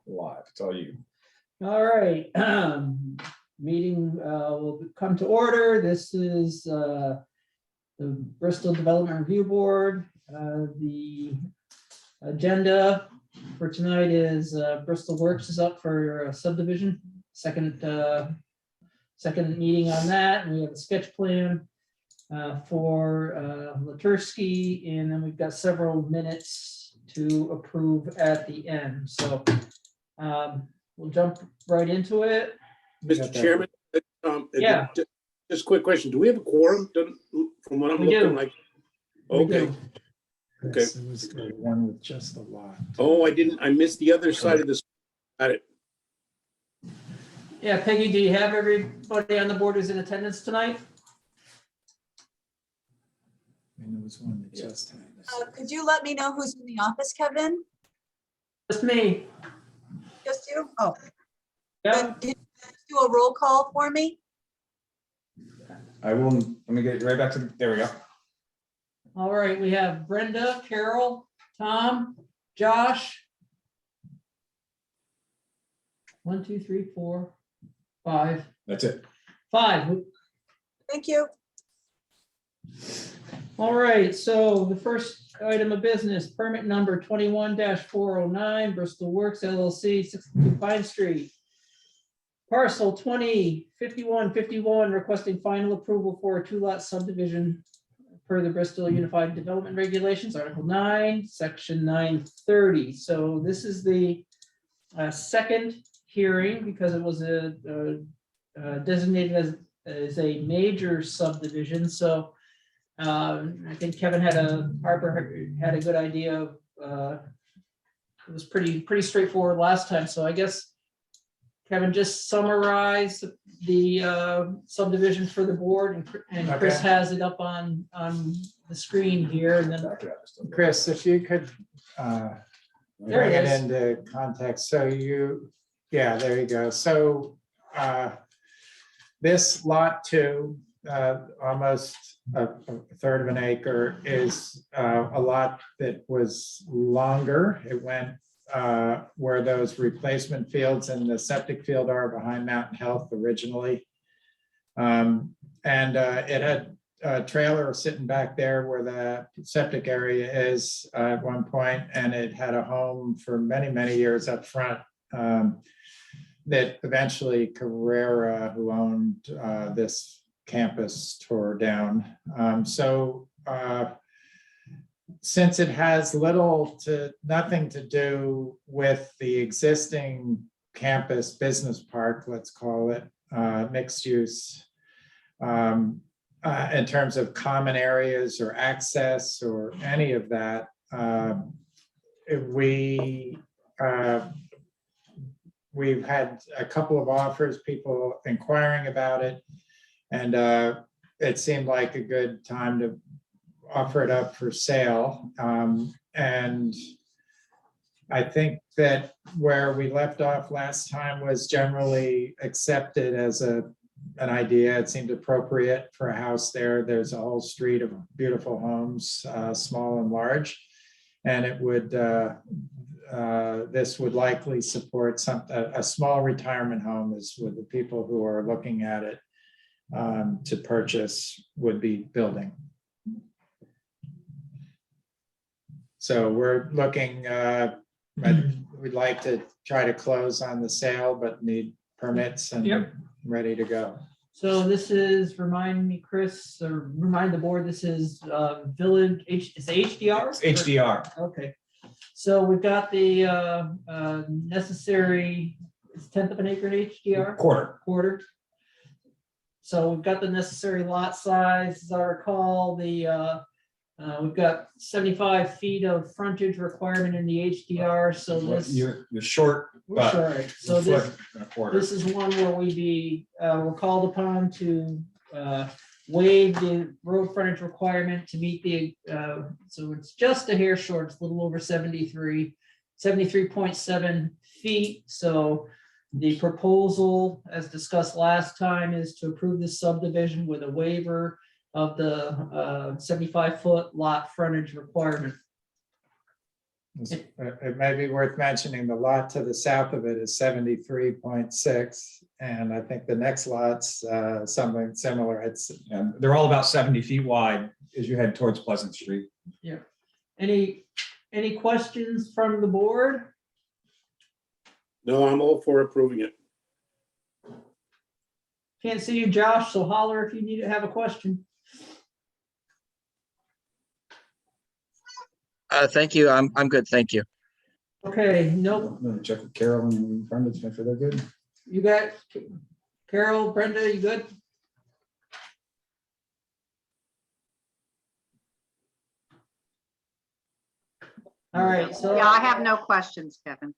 live. It's all you. All right, meeting will come to order. This is the Bristol Development Review Board. The agenda for tonight is Bristol Works is up for subdivision, second meeting on that. And we have a sketch plan for Latursky, and then we've got several minutes to approve at the end. So we'll jump right into it. Mr. Chairman, Yeah. Just a quick question. Do we have a quorum from what I'm We looking do. like? We Okay. do. Okay. Yes, it was the one with just a lot. Oh, I missed the other side of this. Got it. Yeah, Peggy, do you have everybody on the board who's in attendance tonight? And there was one that just had this. Could you let me know who's in the office, Kevin? Just me. Just you? Oh, Yeah. did you do a roll call for me? I will, let me get right back to, there we go. All right, we have Brenda, Carol, Tom, Josh. 1, 2, 3, 4, 5. That's it. 5. Thank you. All right, so the first item of business, permit number 21-409, Bristol Works LLC, 62 Pine Street. Parcel 20-5151, requesting final approval for a 2-lot subdivision per the Bristol Unified Development Regulations, Article 9, Section 930. So this is the second hearing because it was designated as a major subdivision. So I think Kevin Harper had a good idea of, it was pretty straightforward last time. So I guess Kevin, just summarize the subdivision for the board, and Chris Okay. has it up on the screen here, and then Chris, if you could There bring it it is. into context. So yeah, there you go. So this lot 2, almost a third of an acre, is a lot that was longer. It went where those replacement fields and the septic field are behind Mountain Health originally. And it had a trailer sitting back there where the septic area is at one point, and it had a home for many, many years up front that eventually Carrera, who owned this campus, tore down. Since it has little to nothing to do with the existing campus business park, let's call it, mixed use, in terms of common areas or access or any of that, we've had a couple of offers, people inquiring about it, and it seemed like a good time to offer it up for sale. And I think that where we left off last time was generally accepted as an idea. It seemed appropriate for a house there. There's a whole street of beautiful homes, small and large. And it would, this would likely support a small retirement home is what the people who are looking at it to purchase would be building. So we're looking, we'd like to try to close on the sale, but need permits and Yep. ready to go. so this is, remind me, Chris, or remind the board, this is Village is it HDR? It's HDR. Okay, so we've got the necessary, it's 1/10 of an acre in HDR? Quarter. So we've got the necessary lot size, as I recall, we've got 75 feet of frontage requirement in the HDR, so this. You're short, We're but sorry. So this, foot and a quarter. this is one where we're called upon to waive the road frontage requirement to meet the, so it's just a hair short, it's a little over 73.7 feet. So the proposal, as discussed last time, is to approve this subdivision with a waiver of the 75-foot lot frontage requirement. It may be worth mentioning the lot to the south of it is 73.6. And I think the next lot's something similar. It's, And they're all about 70 feet wide as you head towards Pleasant Street. Any questions from the board? No, I'm all for approving it. Can't see you, Josh, so holler if you need to have a question. Thank you. I'm good. Thank you. Okay, nope, I'm gonna check with Carol and Brenda to make sure they're good. you got Carol, Brenda, you good? All right, so. Yeah, I have no questions, Kevin.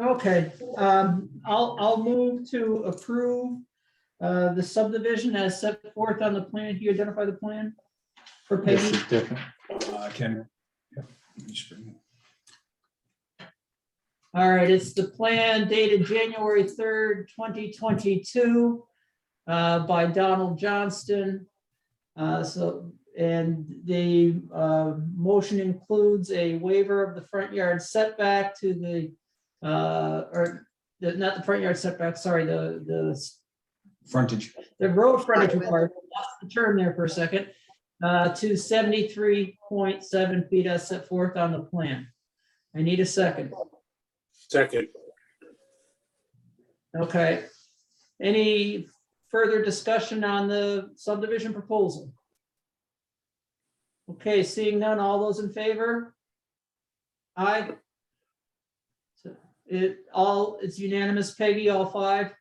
Okay, I'll move to approve the subdivision as set forth on the plan. Can you identify the plan for this Peggy? is different. Ken. Yep. Let me just bring it. All right, it's the plan dated January 3rd, 2022 by Donald Johnston. And the motion includes a waiver of the front yard setback to the not the front yard setback, sorry, the Frontage. road frontage required, lost the term there for a second, to 73.7 feet as set forth on the plan. I need a second. Second, Okay. Any further discussion on the subdivision proposal? Okay, seeing none, all those in favor? Aye. So it's unanimous, Peggy, all five?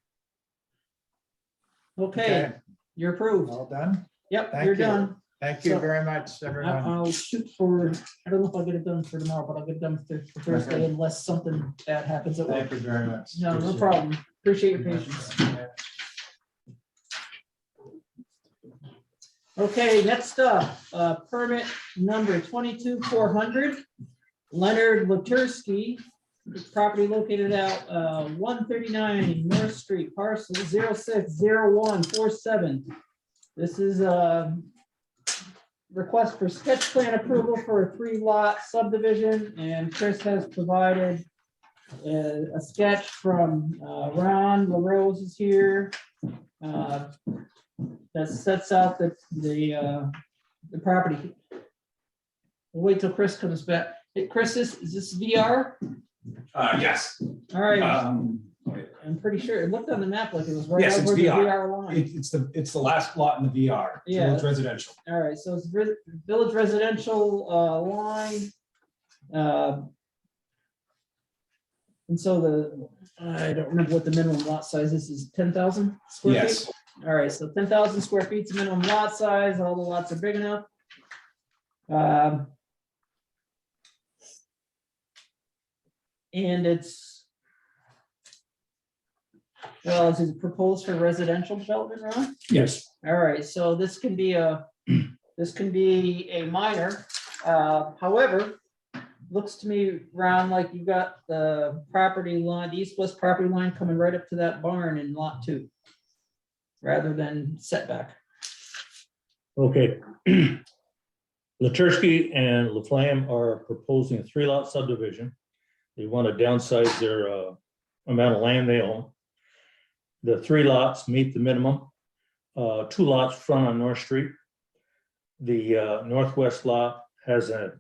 Okay, you're approved. All done. Yep, Thank you're you. done. Thank you So- very much, everyone. I'll shoot for, I don't know if I'll get it done for tomorrow, but I'll get it done for Thursday unless something bad happens at work. Thank you very much. No, no Appreciate it. problem. Appreciate your patience. Okay, next up, permit number 22400, Leonard Latursky, property located at 139 North Street, parcel 060147. This is a request for sketch plan approval for a 3-lot subdivision, and Chris has provided a sketch from Ron LaRose is here. That sets out the property. We'll wait till Chris comes back. Hey, Chris, is this VR? Yes. All right, Wait. I'm pretty sure, it looked on the map like it was right Yes, over it's the VR. VR line. It's the last lot in the VR. Yeah. It's residential. All right, so it's village residential line. And so I don't remember what the minimum lot size is 10,000 square feet? Yes. All right, so 10,000 square feet is minimum lot size, all the lots are big enough. And it's, well, is it proposed for residential development, Ron? Yes. All right, so this can be a minor, however, looks to me, Ron, like you got the property line, the east-west property line coming right up to that barn in lot 2. Rather than setback. Okay. Latursky and Laflamme are proposing a 3-lot subdivision. They want to downsize their amount of land they own. The 3 lots meet the minimum. 2 lots front on North Street. The northwest lot has a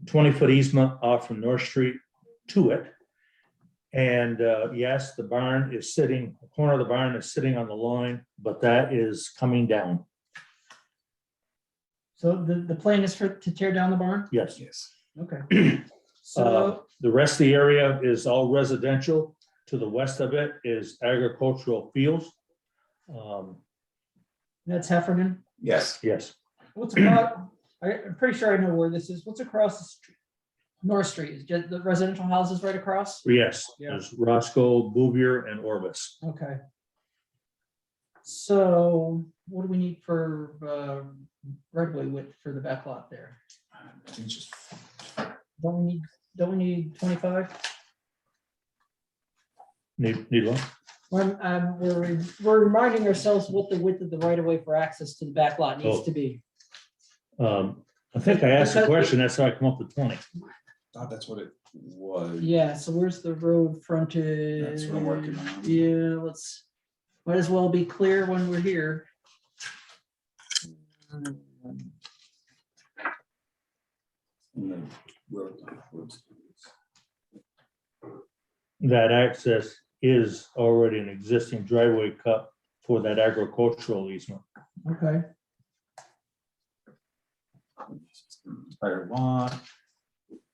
20-foot easement off from North Street to it. And yes, the barn is sitting, the corner of the barn is sitting on the line, but that is coming down. So the plan is to tear down the barn? Yes. Yes. Okay. So, The rest of the area is all residential. To the west of it is agricultural fields. that's Heffernan. Yes. Yes, What's across, I'm pretty sure I know where this is. What's across the street? North Street, is just the residential houses right across? yes. Yeah. There's Roscoe, Bouvier, and Orbis. Okay. So what do we need for right of way width for the back lot there? I think it's just Don't we need 25? Need one? We're reminding ourselves what the width of the right of way for access to the back lot needs Oh. to be. I think I asked the question, that's how I come up with 20. thought that's what it was. Yeah, so where's the road frontage? That's what I'm working on. Yeah, might as well be clear when we're here. And the roads. That access is already an existing driveway cut for that agricultural easement. Okay, Entire lot.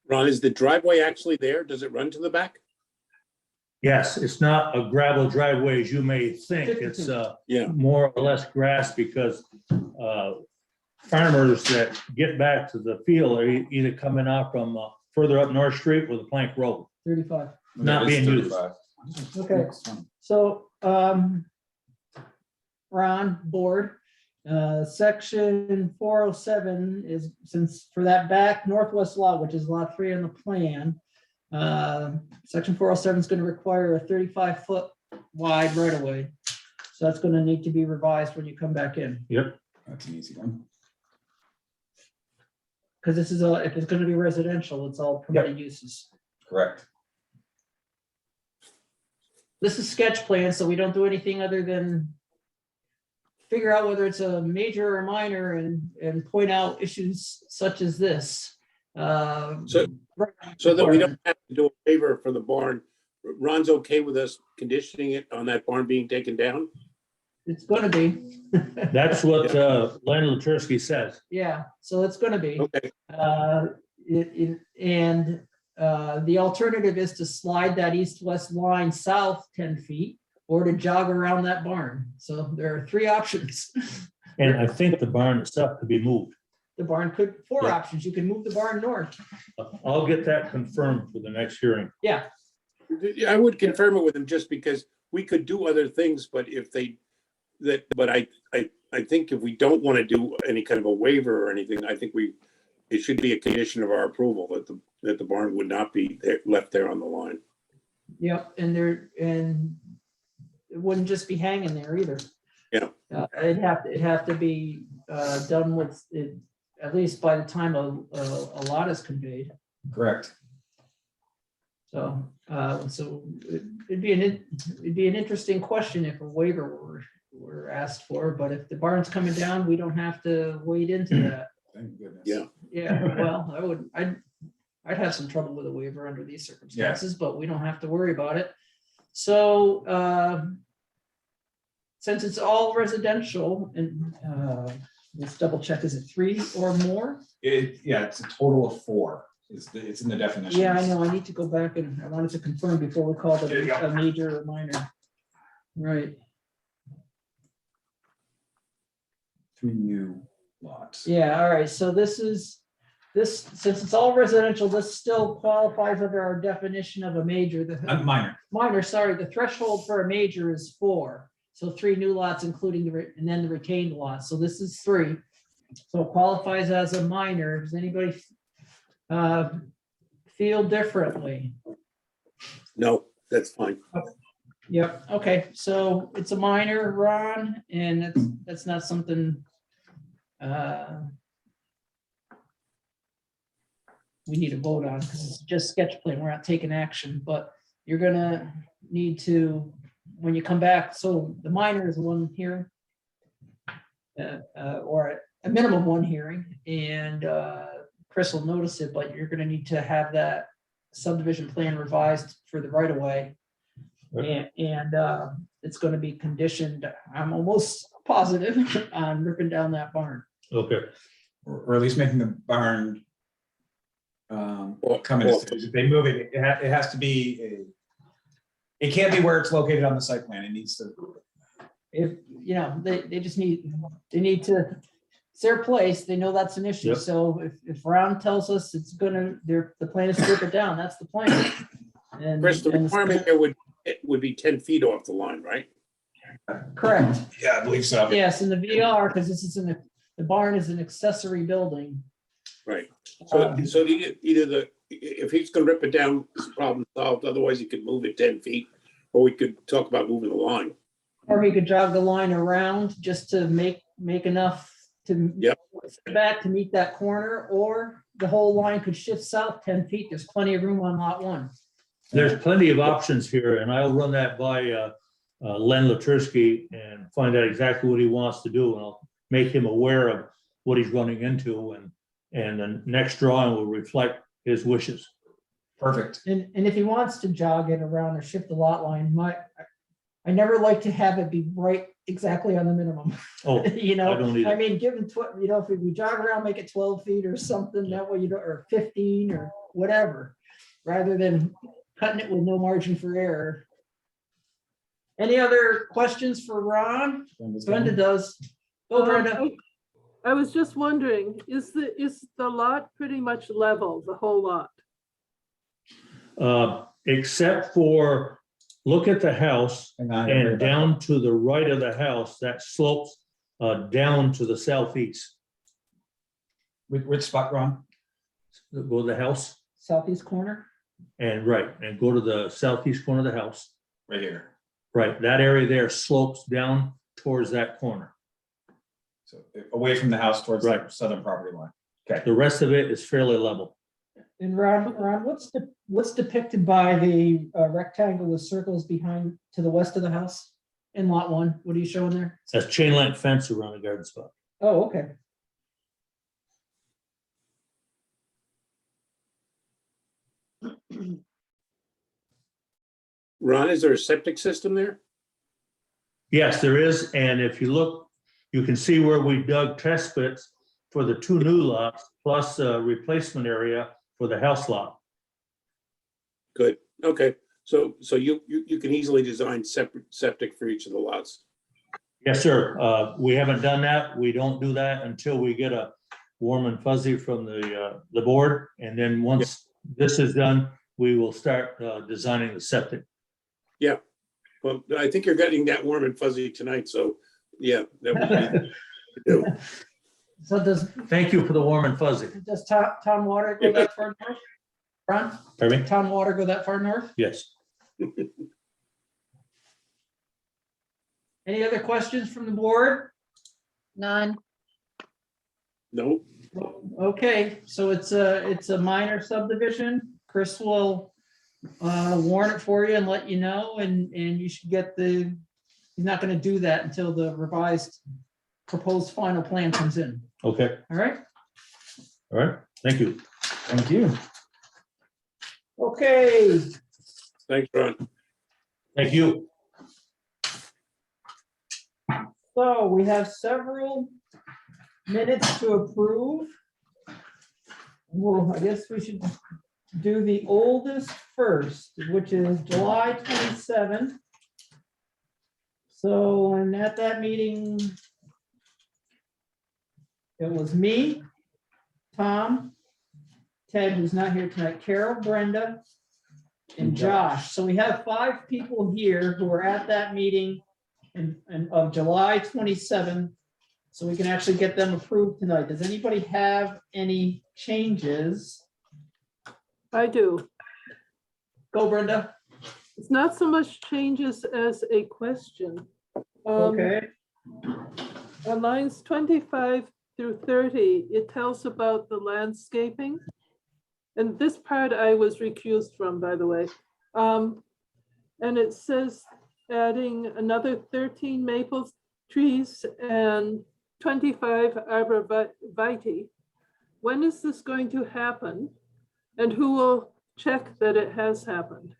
Ron, is the driveway actually there? Does it run to the back? Yes, it's not a gravel driveway as you may think. It's Yeah. more or less grass because farmers that get back to the field are either coming out from further up North Street or the Plank Road. 35. Not It is being used. 35. Okay. So, Ron, board, section 407 is, since for that back northwest lot, which is lot 3 on the plan, section 407 is going to require a 35-foot wide right of way. So that's going to need to be revised when you come back in, Yep. That's an easy one. because this is if it's going to be residential, it's all permitted uses. Correct. This is sketch plan, so we don't do anything other than figure out whether it's a major or minor and point out issues such as this. So that we don't have to do a waiver for the barn. Ron's okay with us conditioning it on that barn being taken down? It's gonna be. That's what Len Latursky says. Yeah, so it's gonna be. Okay, The alternative is to slide that east-west line south 10 feet or to jog around that barn. So there are 3 options. And I think the barn itself could be moved. The barn could, 4 Yeah. options. You can move the barn north. I'll get that confirmed for the next hearing. Yeah, I would confirm it with him just because we could do other things, but I think if we don't want to do any kind of a waiver or anything, I think it should be a condition of our approval that the barn would not be left there on the line. yep, and it wouldn't just be hanging there either. Yeah. It'd have to be done with it, at least by the time a lot is conveyed. Correct. So, it'd be an interesting question if a waiver were asked for, but if the barn's coming down, we don't have to wade into that. Thank goodness. Yeah. Yeah, well, I'd have some trouble with a waiver under these circumstances, but we don't have to worry about it. So, since it's all residential and, let's double check, is it 3 or more? Yeah, it's a total of 4. It's in the definition. Yeah, I know, I need to go back and I wanted to confirm before we called There you it go. a major or minor. Right, 3 new lots. yeah, all right, so this, since it's all residential, this still qualifies under our definition of a major. Minor. Minor, sorry, the threshold for a major is 4. So 3 new lots, including and then the retained lots. So this is 3. So it qualifies as a minor. Does anybody feel differently? No, that's fine. Yep, okay, so it's a minor, Ron, and that's not something we need to vote on because it's just sketch plan. We're not taking action, but you're gonna need to, when you come back, so the minor is 1 hearing. Or a minimum 1 hearing, and Chris will notice it, but you're gonna need to have that subdivision plan revised for the right of way. And it's gonna be conditioned, I'm almost positive, on ripping down that barn. Okay, Or at least making the barn come in. Or- If they move it, it has to be it can't be where it's located on the site plan. It needs to. If, they just need, it's their place, they know that's an issue, Yep. so if Ron tells us it's gonna, the plan is to rip it down, that's the plan. And Chris, the and- requirement there would be 10 feet off the line, right? Correct, Yeah, I believe so. yes, in the VR, because this is the barn is an accessory building. Right. So if he's gonna rip it down, it's problem solved. Otherwise, he could move it 10 feet, or we could talk about moving the line. Or he could jog the line around just to make enough to Yep. back to meet that corner, or the whole line could shift south 10 feet, there's plenty of room on lot one. There's plenty of options here, and I'll run that by Len Latrisky and find out exactly what he wants to do, and I'll make him aware of what he's running into, and the next drawing will reflect his wishes. Perfect. And if he wants to jog it around or shift the lot line, I never like to have it be right exactly on the minimum. Oh, You know, I don't either. I mean, give him, you know, if we jog around, make it 12 feet or something, that way you don't, or 15 or whatever, rather than cutting it with no margin for error. Any other questions for Ron? Brenda does. Oh, Brenda. I was just wondering, is the lot pretty much level, the whole lot? Except for, look at the house, Hang on, and down to the right of the house, that slopes down to the southeast. Which spot, Ron? Go to the house Southeast corner. and go to the southeast corner of the house. Right here. Right, that area there slopes down towards that corner. So away from the house towards the Right. southern property line. The rest of it is fairly level. And Ron, what's depicted by the rectangle with circles behind to the west of the house in lot one? What are you showing there? That's chain link fence around the garden spot. Oh, okay. Ron, is there a septic system there? Yes, there is, and if you look, you can see where we dug test pits for the two new lots, plus a replacement area for the house lot. Good, okay. So you can easily design separate septic for each of the lots. Yes, sir. We haven't done that. We don't do that until we get a warm and fuzzy from the board. And then once this is done, we will start designing the septic. Yeah, well, I think you're getting that warm and fuzzy tonight, so yeah. That would be, So does Thank you for the warm and fuzzy. town water go that far north? Ron, Pardon me? town water go that far north? Yes. Any other questions from the board? None. no, Okay, so it's a minor subdivision. Chris will warn it for you and let you know, and you should get he's not gonna do that until the revised proposed final plan comes in. Okay, All right? all right. Thank you. Thank you. Okay, thanks, Ron. Thank you. so we have several minutes to approve. Well, I guess we should do the oldest first, which is July 27th. So, and at that meeting, it was me, Tom, Ted, who's not here tonight, Carol, Brenda, and Josh. So we have 5 people here who were at that meeting and of July 27th. So we can actually get them approved tonight. Does anybody have any changes? I do. Go, Brenda. It's not so much changes as a question. Okay, On lines 25 through 30, it tells about the landscaping. And this part I was recused from, by the way. And it says adding another 13 maple trees and 25 arborvitae. When is this going to happen? And who will check that it has happened?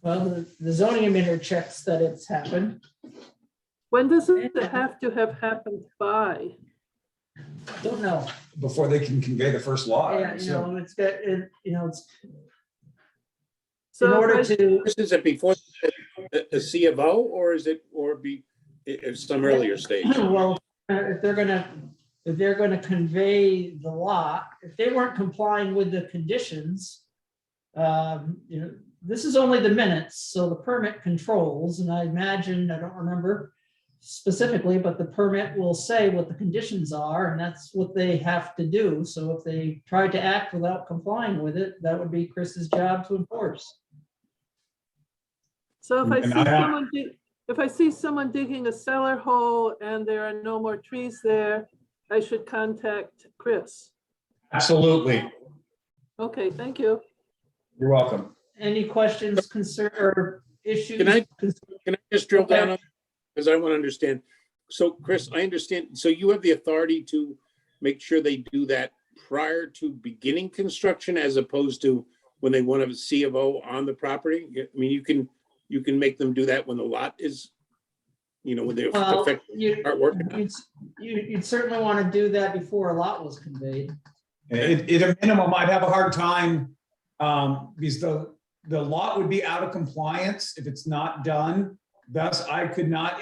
well, the zoning administrator checks that it's happened. When does it have to have happened by? Don't know. Before they can convey the first lot. Yeah, you know, it's got, it's in So if order I- to, Is it before a C of O, or is it, or be at some earlier stage? well, if they're gonna convey the lot, if they weren't complying with the conditions, this is only the minutes, so the permit controls, and I imagine, I don't remember specifically, but the permit will say what the conditions are, and that's what they have to do. So if they tried to act without complying with it, that would be Chris's job to enforce. So if I And see I- someone, if I see someone digging a cellar hole and there are no more trees there, I should contact Chris. Absolutely. Okay, thank you. You're welcome. Any questions, concern, or issues? Can I just drill Okay. down on, because I want to understand. So Chris, I understand, so you have the authority to make sure they do that prior to beginning construction as opposed to when they want a C of O on the property? I mean, you can make them do that when the lot is, when they Well, effectively start working. you'd certainly want to do that before a lot was conveyed. At a minimum, I'd have a hard time, because the lot would be out of compliance if it's not done. Thus, I would not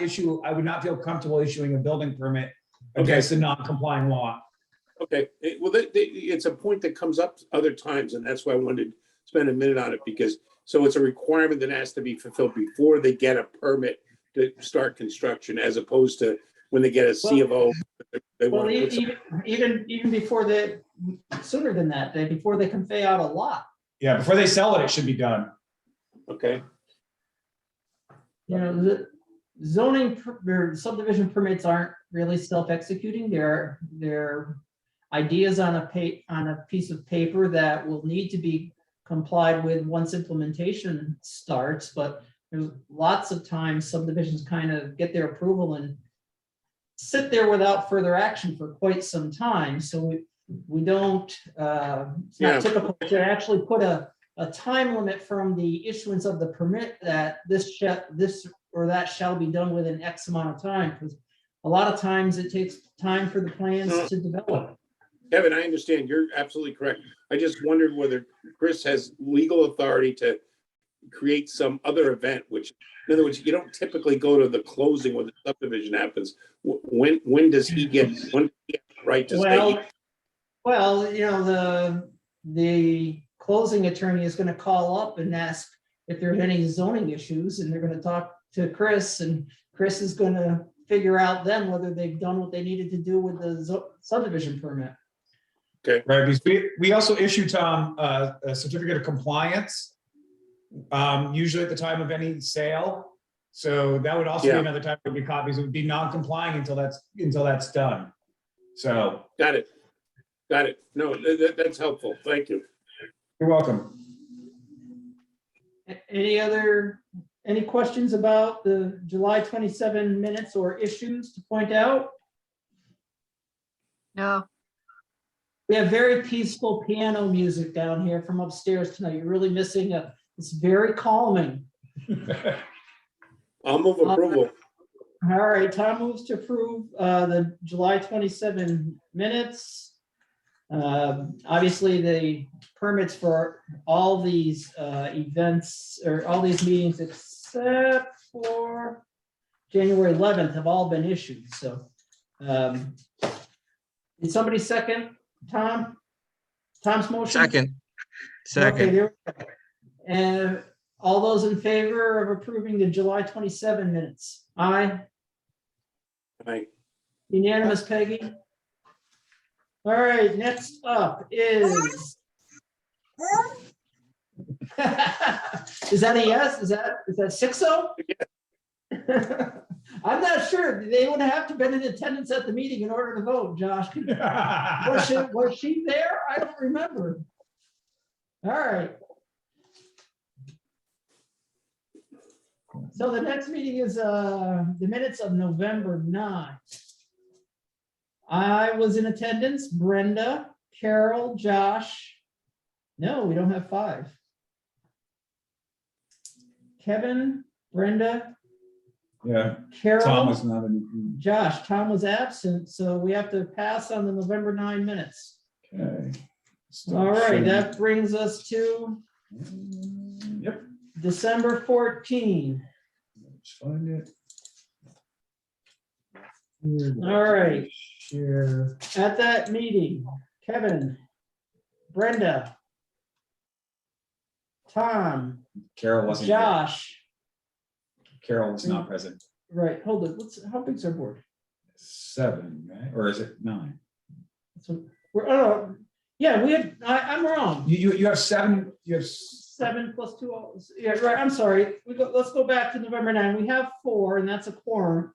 feel comfortable issuing a building permit against a non-complying lot. Okay, it's a point that comes up other times, and that's why I wanted to spend a minute on it, because, so it's a requirement that has to be fulfilled before they get a permit to start construction, as opposed to when they get a C of O. They Well, want to put some- even before sooner than that, before they convey out a lot. Yeah, before they sell it, it should be done. Okay, The zoning or subdivision permits aren't really self-executing. They're ideas on a piece of paper that will need to be complied with once implementation starts, but there's lots of times subdivisions kind of get their approval and sit there without further action for quite some time. So we don't, it's Yeah. not typical to actually put a time limit from the issuance of the permit that this or that shall be done within X amount of time, because a lot of times it takes time for the plans to develop. Kevin, I understand. You're absolutely correct. I just wondered whether Chris has legal authority to create some other event, which, in other words, you don't typically go to the closing when the subdivision happens. When does he get the right to say? Well, the closing attorney is gonna call up and ask if there's any zoning issues, and they're gonna talk to Chris, and Chris is gonna figure out then whether they've done what they needed to do with the subdivision permit. Right, because we also issue, Tom, a certificate of compliance, usually at the time of any sale. So that would also be Yeah. another time would be copies. It would be non-complying until that's done. So Got it. No, that's helpful. Thank you. you're welcome. Any questions about the July 27 minutes or issues to point out? No, We have very peaceful piano music down here from upstairs tonight. You're really missing it's very calming. I'll move approval. All right, Tom moves to approve the July 27 minutes. Obviously, the permits for all these events or all these meetings except for January 11th have all been issued, so. Did somebody second Tom? Tom's motion? Second. Okay, there we go. And all those in favor of approving the July 27 minutes? Aye. Aye. Unanimous, Peggy? All right, next up is. Is that a yes? Is that 6-0? I'm not sure. They would have to been in attendance at the meeting in order to vote, Josh. Was she there? I don't remember. All right. So the next meeting is the minutes of November 9. I was in attendance, Brenda, Carol, Josh. No, we don't have 5. Kevin, Brenda, Yeah, Carol. Tom was not in. Josh, Tom was absent, so we have to pass on the November 9 minutes. Okay. All right, that brings us to Yep. December 14. Let's find it. All right. Share. At that meeting, Kevin, Brenda, Tom, Carol wasn't. here. Josh, Carol was not present. right, hold it, how big's our board? 7, right? Or is it 9? So we're, I'm wrong. You have 7. You have 7 plus 2. Yeah, right, I'm sorry. Let's go back to November 9. We have 4, and that's a quorum.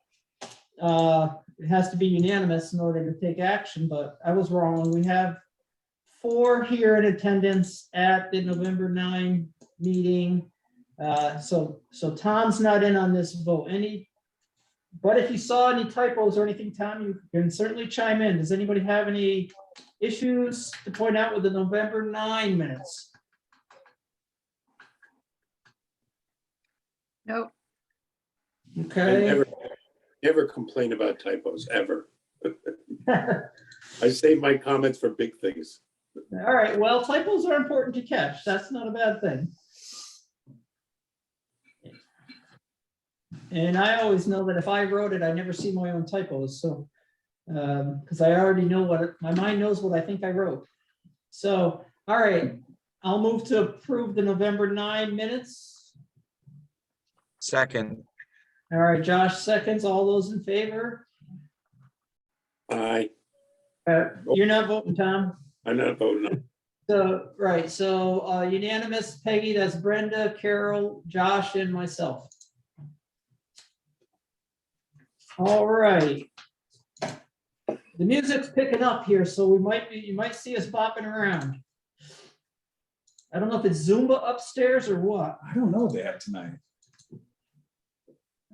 It has to be unanimous in order to take action, but I was wrong. We have 4 here in attendance at the November 9 meeting. So Tom's not in on this vote. But if you saw any typos or anything, Tom, you can certainly chime in. Does anybody have any issues to point out with the November 9 minutes? Nope. I Okay. never complain about typos, ever. I save my comments for big things. All right, well, typos are important to catch. That's not a bad thing. And I always know that if I wrote it, I never see my own typos, so, because I already know my mind knows what I think I wrote. So, all right, I'll move to approve the November 9 minutes. Second. All right, Josh seconds. All those in favor? I'm You're not voting, Tom? not voting. So, right, so unanimous, Peggy, that's Brenda, Carol, Josh, and myself. All right. The music's picking up here, so you might see us bopping around. I don't know if it's Zumba upstairs or what. I don't know that tonight.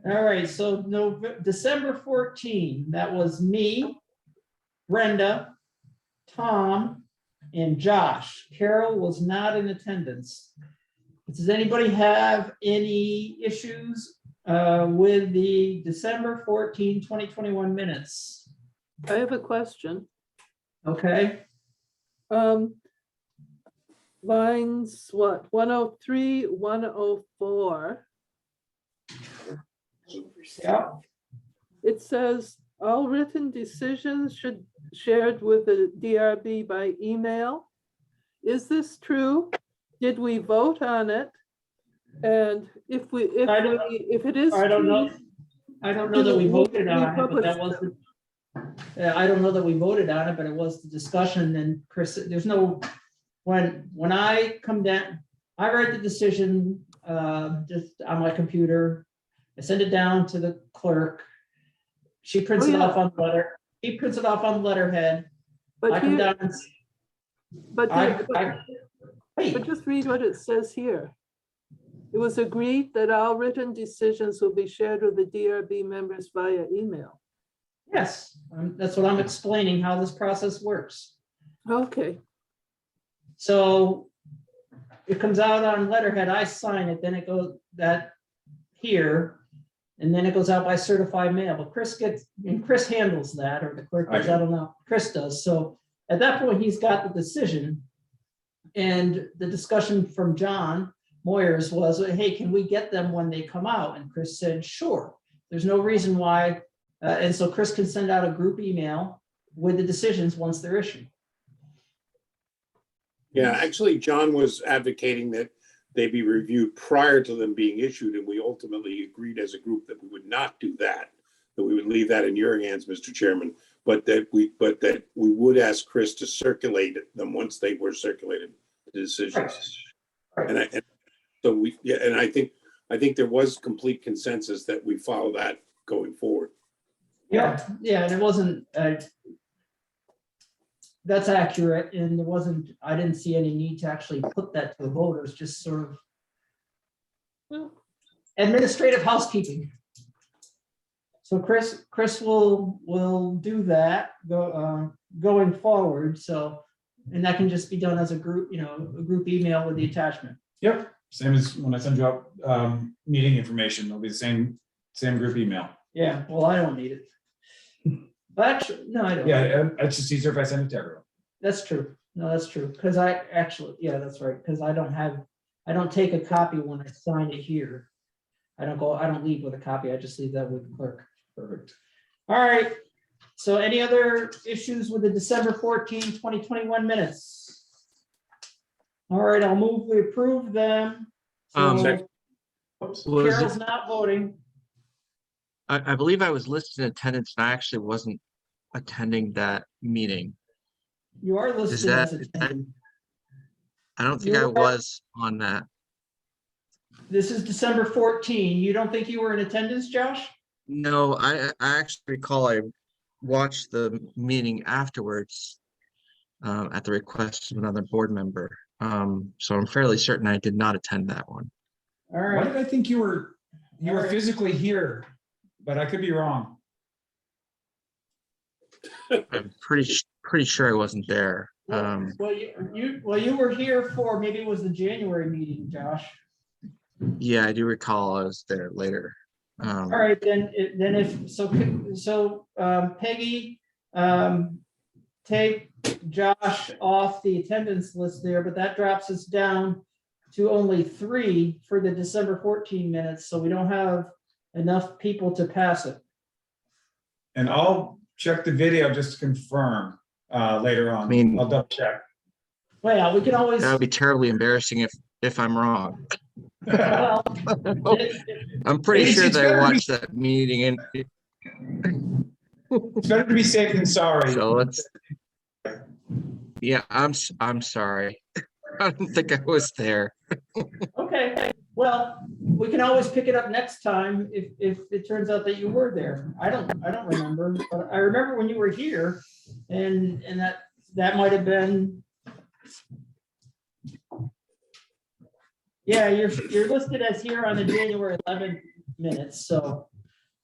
All right, so December 14, that was me, Brenda, Tom, and Josh. Carol was not in attendance. Does anybody have any issues with the December 14, 2021 minutes? I have a question. Okay, Lines, what, 103, 104. yeah, It says all written decisions should shared with the DRB by email. Is this true? Did we vote on it? And if it is. I don't know. true, I don't know that we voted on it, but Republish that wasn't. I don't know that we voted on it, but it was the discussion, and Chris, there's no, when I come down, I write the decision just on my computer. I send it down to the clerk. She prints Oh, it yeah. off on he prints it off on letterhead. I But come here, down and but wait, but just read what it says here. It was agreed that all written decisions will be shared with the DRB members via email. yes, that's what I'm explaining, how this process works. Okay, So it comes out on letterhead, I sign it, then it goes here, and then it goes out by certified mail, but Chris handles that, or the clerk does, I don't know, Chris does. So at that point, he's got the decision. And the discussion from John Moyers was, hey, can we get them when they come out? And Chris said, sure, there's no reason why. And so Chris can send out a group email with the decisions once they're issued. Yeah, actually, John was advocating that they be reviewed prior to them being issued, and we ultimately agreed as a group that we would not do that, that we would leave that in your hands, Mr. Chairman, but that we would ask Chris to circulate them once they were circulated, the decisions. Right. And I think there was complete consensus that we follow that going forward. Yeah, and it wasn't, that's accurate, and I didn't see any need to actually put that to the voters, just sort of administrative housekeeping. So Chris will do that going forward, so, and that can just be done as a group, a group email with the attachment. Yep, same as when I send you out meeting information, it'll be the same group email. Yeah, well, I don't need it. But no, I don't. Yeah, it's just easier if I send it to everyone. That's true. No, that's true. Because I actually, yeah, that's right. Because I don't take a copy when I sign it here. I don't leave with a copy. I just leave that with the clerk. Perfect. All right. So any other issues with the December 14, 2021 minutes? All right, I'll move, we approve them. So Second. Carol's not voting. I believe I was listed in attendance and I actually wasn't attending that meeting. You are listed that- as attending. I don't think I You're- was on that. This is December 14. You don't think you were in attendance, Josh? No, I actually recall I watched the meeting afterwards. at the request of another board member. So I'm fairly certain I did not attend that one. All Why right, did I think you were Alright. physically here, but I could be wrong. I'm pretty sure I wasn't there. well, you were here for, maybe it was the January meeting, Josh. Yeah, I do recall I was there later. All right, then if, so Peggy, take Josh off the attendance list there, but that drops us down to only 3 for the December 14 minutes, so we don't have enough people to pass it. And I'll check the video just to confirm later on. I mean- I'll double check. Well, we can always, That would be terribly embarrassing if I'm wrong. well, I'm pretty It's- sure it's that better I to be- watched that meeting and It's better to be safe than sorry. so let's. Yeah, I'm sorry. I don't think I was there. okay, well, we can always pick it up next time if it turns out that you were there. I don't remember, but I remember when you were here, and that might have been. Yeah, you're listed as here on the January 11th minutes, so.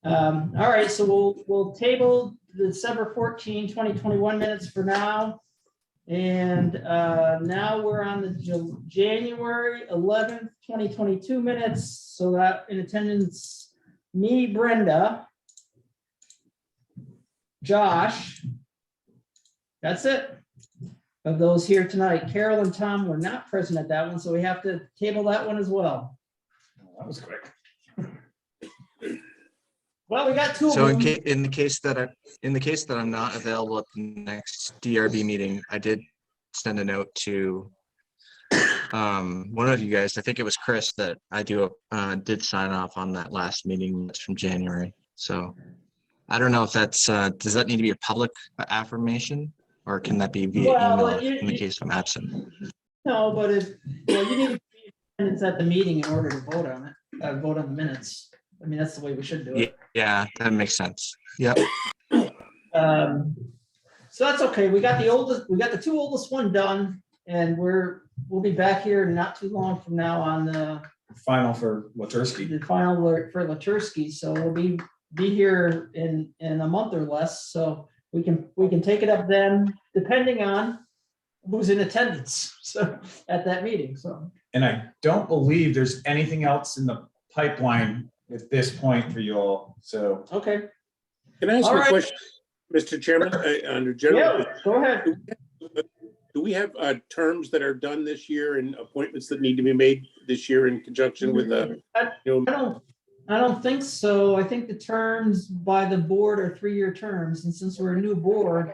All right, so we'll table the December 14, 2021 minutes for now. And now we're on the January 11th, 2022 minutes. So that in attendance, me, Brenda, Josh. That's it. Of those here tonight, Carol and Tom were not present at that one, so we have to table that one as well. That was quick. Well, we got 2 of So them. in the case that I'm not available at the next DRB meeting, I did send a note to one of you guys. I think it was Chris that I did sign off on that last meeting that's from January. So I don't know if that's does that need to be a public affirmation, or can that be via Well, email in the case I'm absent? No, but well, you need to be in attendance at the meeting in order to vote on it, vote on the minutes. I mean, that's the way we should do it. Yeah, that makes sense. Yep. So that's okay. We got the 2 oldest one done, and we'll be back here not too long from now on the Final for Latursky. final for Latursky. So we'll be here in a month or less. So we can take it up then, depending on who's in attendance. So at that meeting. So. And I don't believe there's anything else in the pipeline at this point for you all. So Okay. Can I ask All you a right. question, Mr. Chairman, under general? Yeah, go ahead. Do we have terms that are done this year and appointments that need to be made this year in conjunction with I don't think so. I think the terms by the board are 3-year terms, and since we're a new board,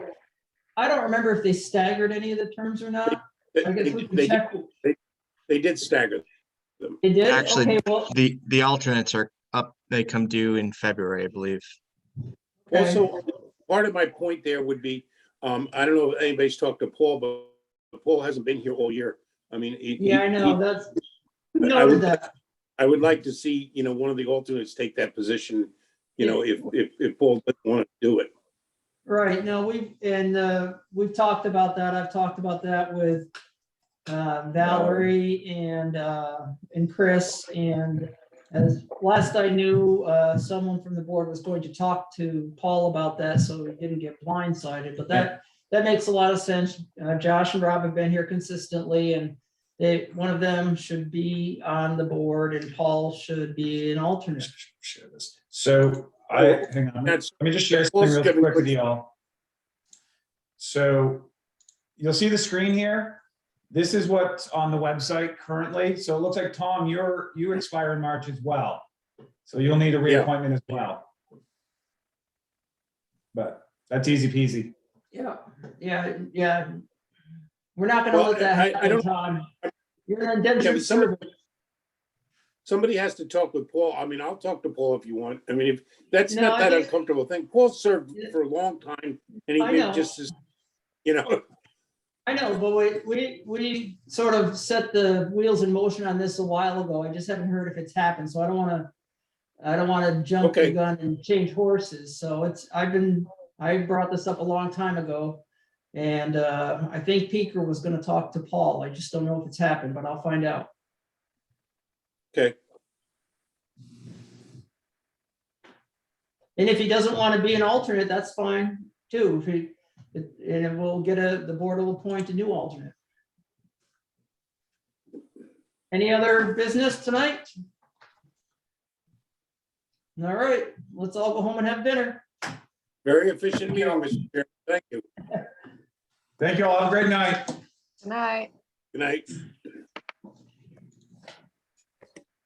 I don't remember if they staggered any of the terms or not. I guess we can check. They did stagger. They did? Actually, Okay, well, the alternates are up. They come due in February, I believe. okay. Also, part of my point there would be, I don't know if anybody's talked to Paul, but Paul hasn't been here all year. I mean. Yeah, I know, that's, I noted would, that. I would like to see, one of the alternates take that position, if Paul doesn't want to do it. Right, no, we've talked about that. I've talked about that with Valerie and Chris, and as last I knew, someone from the board was going to talk to Paul about that, so he didn't get blindsided, but that makes a lot of sense. Josh and Rob have been here consistently, and one of them should be on the board and Paul should be an alternate. share this. So hang on. That's, Let me just share something real quick with y'all. So you'll see the screen here. This is what's on the website currently. So it looks like, Tom, you expire in March as well. So you'll need a reappointment as well. But that's easy peasy. Yeah. We're not gonna Well, let that I happen, don't- Tom. You're an Yeah, indentured but servant. somebody has to talk with Paul. I mean, I'll talk to Paul if you want. I mean, if that's No, not I that think- uncomfortable thing. Paul served for a long time and he I did know. just as, I know, but we sort of set the wheels in motion on this a while ago. I just haven't heard if it's happened, so I don't wanna jump the Okay. gun and change horses. So I brought this up a long time ago. And I think Peker was gonna talk to Paul. I just don't know if it's happened, but I'll find out. Okay, And if he doesn't want to be an alternate, that's fine too. And we'll get the board will appoint a new alternate. Any other business tonight? All right, let's all go home and have dinner. very efficient meeting, Mr. Chairman. Thank you. Thank you all. Have a great night. Good night. Good night.